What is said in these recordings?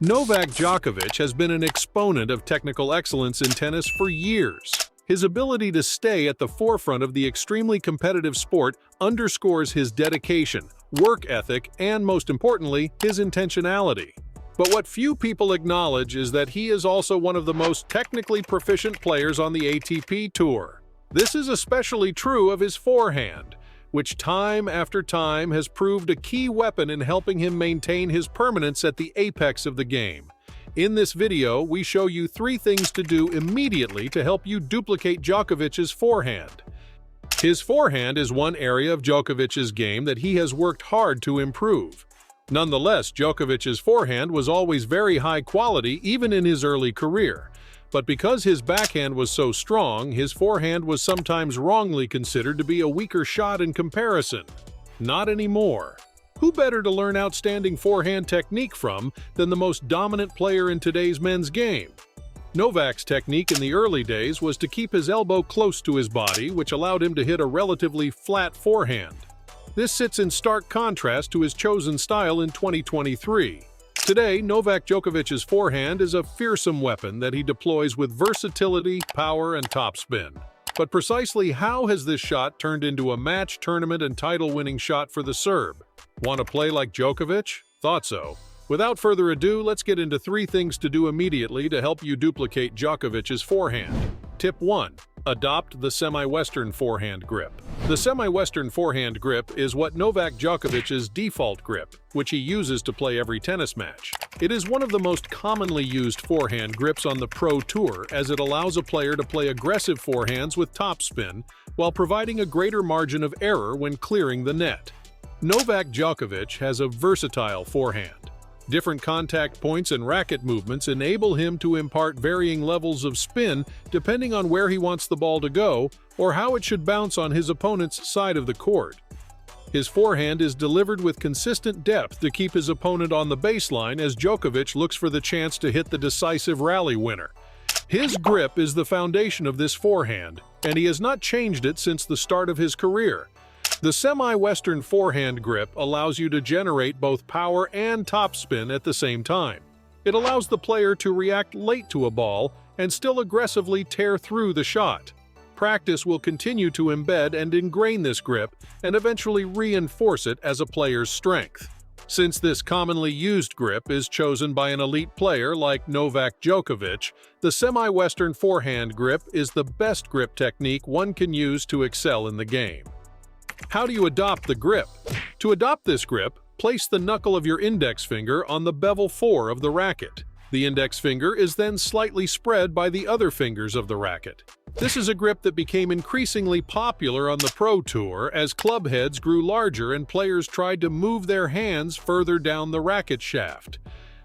Novak Djokovic has been an exponent of technical excellence in tennis for years. His ability to stay at the forefront of the extremely competitive sport underscores his dedication, work ethic, and most importantly, his intentionality. But what few people acknowledge is that he is also one of the most technically proficient players on the ATP Tour. This is especially true of his forehand, which time after time has proved a key weapon in helping him maintain his permanence at the apex of the game. In this video, we show you 3 things to do immediately to help you duplicate Djokovic's forehand. His forehand is one area of Djokovic's game that he has worked hard to improve. Nonetheless, Djokovic's forehand was always very high quality even in his early career. But because his backhand was so strong, his forehand was sometimes wrongly considered to be a weaker shot in comparison. Not anymore. Who better to learn outstanding forehand technique from than the most dominant player in today's men's game? Novak's technique in the early days was to keep his elbow close to his body, which allowed him to hit a relatively flat forehand. This sits in stark contrast to his chosen style in 2023. Today, Novak Djokovic's forehand is a fearsome weapon that he deploys with versatility, power, and topspin. But precisely how has this shot turned into a match, tournament, and title-winning shot for the Serb? Want to play like Djokovic? Thought so. Without further ado, let's get into 3 things to do immediately to help you duplicate Djokovic's forehand. Tip 1. Adopt the semi-western forehand grip. The semi-western forehand grip is what Novak Djokovic's default grip, which he uses to play every tennis match. It is one of the most commonly used forehand grips on the Pro Tour, as it allows a player to play aggressive forehands with topspin while providing a greater margin of error when clearing the net. Novak Djokovic has a versatile forehand. Different contact points and racket movements enable him to impart varying levels of spin depending on where he wants the ball to go or how it should bounce on his opponent's side of the court. His forehand is delivered with consistent depth to keep his opponent on the baseline as Djokovic looks for the chance to hit the decisive rally winner. His grip is the foundation of this forehand, and he has not changed it since the start of his career. The semi-western forehand grip allows you to generate both power and topspin at the same time. It allows the player to react late to a ball and still aggressively tear through the shot. Practice will continue to embed and ingrain this grip and eventually reinforce it as a player's strength. Since this commonly used grip is chosen by an elite player like Novak Djokovic, the semi-western forehand grip is the best grip technique one can use to excel in the game. How do you adopt the grip? To adopt this grip, place the knuckle of your index finger on the bevel 4 of the racket. The index finger is then slightly spread by the other fingers of the racket. This is a grip that became increasingly popular on the Pro Tour as club heads grew larger and players tried to move their hands further down the racket shaft.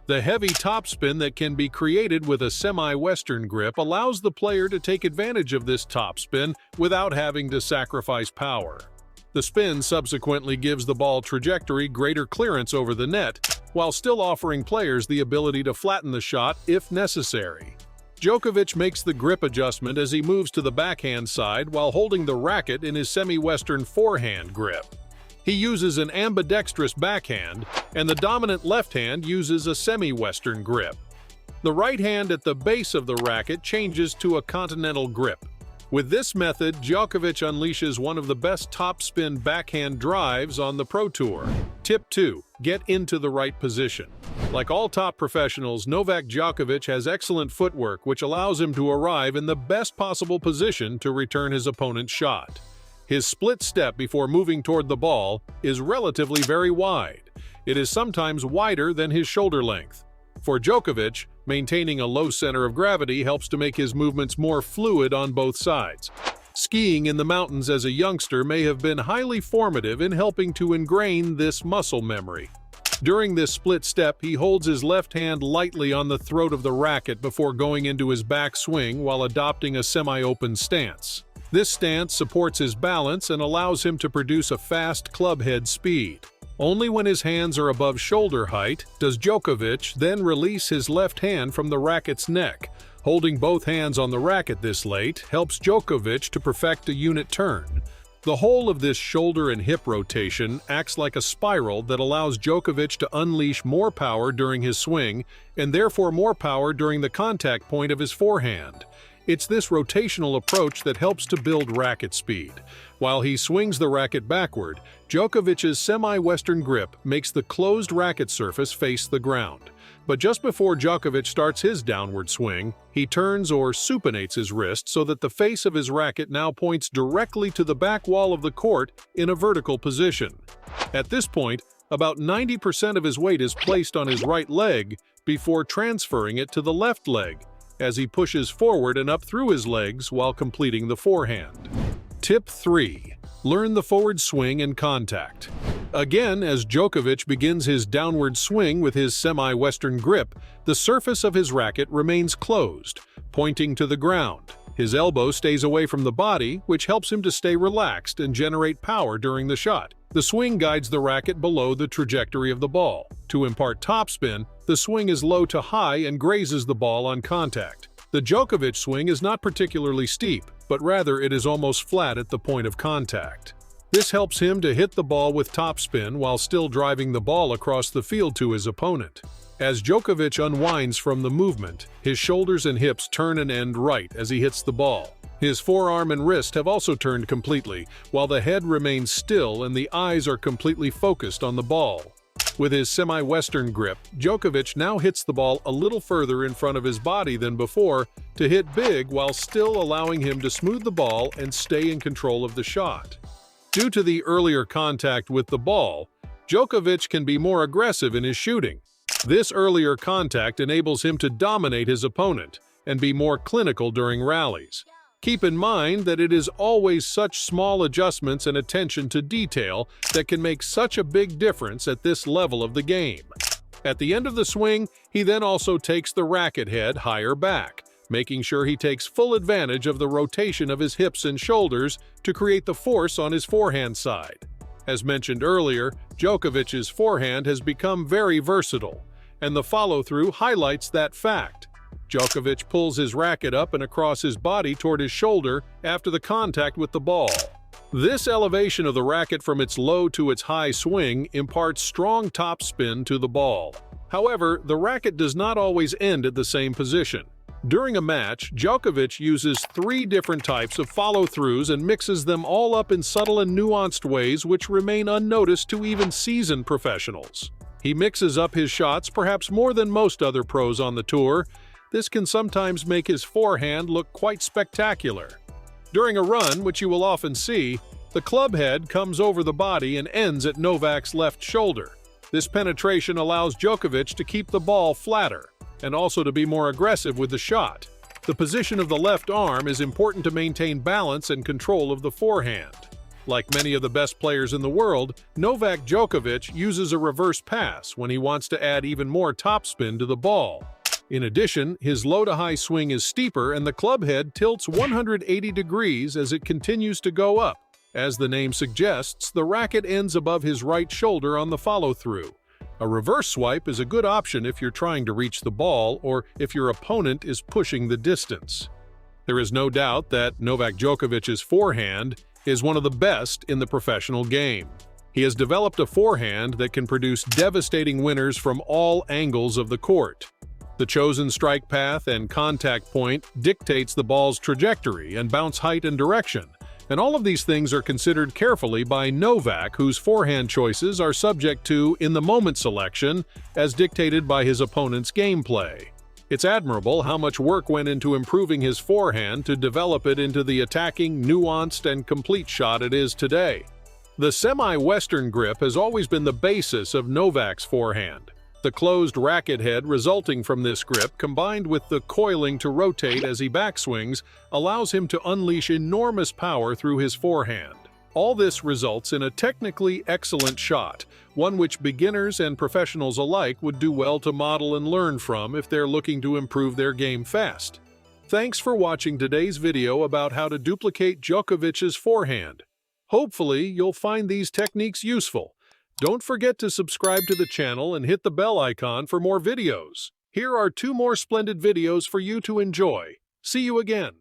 The heavy topspin that can be created with a semi-western grip allows the player to take advantage of this topspin without having to sacrifice power. The spin subsequently gives the ball trajectory greater clearance over the net, while still offering players the ability to flatten the shot if necessary. Djokovic makes the grip adjustment as he moves to the backhand side while holding the racket in his semi-western forehand grip. He uses an ambidextrous backhand, and the dominant left hand uses a semi-western grip. The right hand at the base of the racket changes to a continental grip. With this method, Djokovic unleashes one of the best topspin backhand drives on the Pro Tour. Tip 2. Get into the right position. Like all top professionals, Novak Djokovic has excellent footwork which allows him to arrive in the best possible position to return his opponent's shot. His split step before moving toward the ball is relatively very wide. It is sometimes wider than his shoulder length. For Djokovic, maintaining a low center of gravity helps to make his movements more fluid on both sides. Skiing in the mountains as a youngster may have been highly formative in helping to ingrain this muscle memory. During this split step, he holds his left hand lightly on the throat of the racket before going into his back swing while adopting a semi-open stance. This stance supports his balance and allows him to produce a fast club head speed. Only when his hands are above shoulder height does Djokovic then release his left hand from the racket's neck. Holding both hands on the racket this late helps Djokovic to perfect a unit turn. The whole of this shoulder and hip rotation acts like a spiral that allows Djokovic to unleash more power during his swing and therefore more power during the contact point of his forehand. It's this rotational approach that helps to build racket speed. While he swings the racket backward, Djokovic's semi-western grip makes the closed racket surface face the ground. But just before Djokovic starts his downward swing, he turns or supinates his wrist so that the face of his racket now points directly to the back wall of the court in a vertical position. At this point, about 90% of his weight is placed on his right leg before transferring it to the left leg, as he pushes forward and up through his legs while completing the forehand. Tip 3. Learn the forward swing and contact. Again, as Djokovic begins his downward swing with his semi-western grip, the surface of his racket remains closed, pointing to the ground. His elbow stays away from the body, which helps him to stay relaxed and generate power during the shot. The swing guides the racket below the trajectory of the ball. To impart topspin, the swing is low to high and grazes the ball on contact. The Djokovic swing is not particularly steep, but rather it is almost flat at the point of contact. This helps him to hit the ball with topspin while still driving the ball across the field to his opponent. As Djokovic unwinds from the movement, his shoulders and hips turn and end right as he hits the ball. His forearm and wrist have also turned completely, while the head remains still and the eyes are completely focused on the ball. With his semi-western grip, Djokovic now hits the ball a little further in front of his body than before to hit big while still allowing him to smooth the ball and stay in control of the shot. Due to the earlier contact with the ball, Djokovic can be more aggressive in his shooting. This earlier contact enables him to dominate his opponent and be more clinical during rallies. Keep in mind that it is always such small adjustments and attention to detail that can make such a big difference at this level of the game. At the end of the swing, he then also takes the racket head higher back, making sure he takes full advantage of the rotation of his hips and shoulders to create the force on his forehand side. As mentioned earlier, Djokovic's forehand has become very versatile, and the follow-through highlights that fact. Djokovic pulls his racket up and across his body toward his shoulder after the contact with the ball. This elevation of the racket from its low to its high swing imparts strong topspin to the ball. However, the racket does not always end at the same position. During a match, Djokovic uses 3 different types of follow-throughs and mixes them all up in subtle and nuanced ways which remain unnoticed to even seasoned professionals. He mixes up his shots perhaps more than most other pros on the tour. This can sometimes make his forehand look quite spectacular. During a run, which you will often see, the club head comes over the body and ends at Novak's left shoulder. This penetration allows Djokovic to keep the ball flatter and also to be more aggressive with the shot. The position of the left arm is important to maintain balance and control of the forehand. Like many of the best players in the world, Novak Djokovic uses a reverse pass when he wants to add even more topspin to the ball. In addition, his low-to-high swing is steeper and the club head tilts 180 degrees as it continues to go up. As the name suggests, the racket ends above his right shoulder on the follow-through. A reverse swipe is a good option if you're trying to reach the ball or if your opponent is pushing the distance. There is no doubt that Novak Djokovic's forehand is one of the best in the professional game. He has developed a forehand that can produce devastating winners from all angles of the court. The chosen strike path and contact point dictates the ball's trajectory and bounce height and direction. And all of these things are considered carefully by Novak, whose forehand choices are subject to in-the-moment selection as dictated by his opponent's gameplay. It's admirable how much work went into improving his forehand to develop it into the attacking, nuanced, and complete shot it is today. The semi-western grip has always been the basis of Novak's forehand. The closed racket head resulting from this grip, combined with the coiling to rotate as he backswings, allows him to unleash enormous power through his forehand. All this results in a technically excellent shot, one which beginners and professionals alike would do well to model and learn from if they're looking to improve their game fast. Thanks for watching today's video about how to duplicate Djokovic's forehand. Hopefully, you'll find these techniques useful. Don't forget to subscribe to the channel and hit the bell icon for more videos. Here are 2 more splendid videos for you to enjoy. See you again.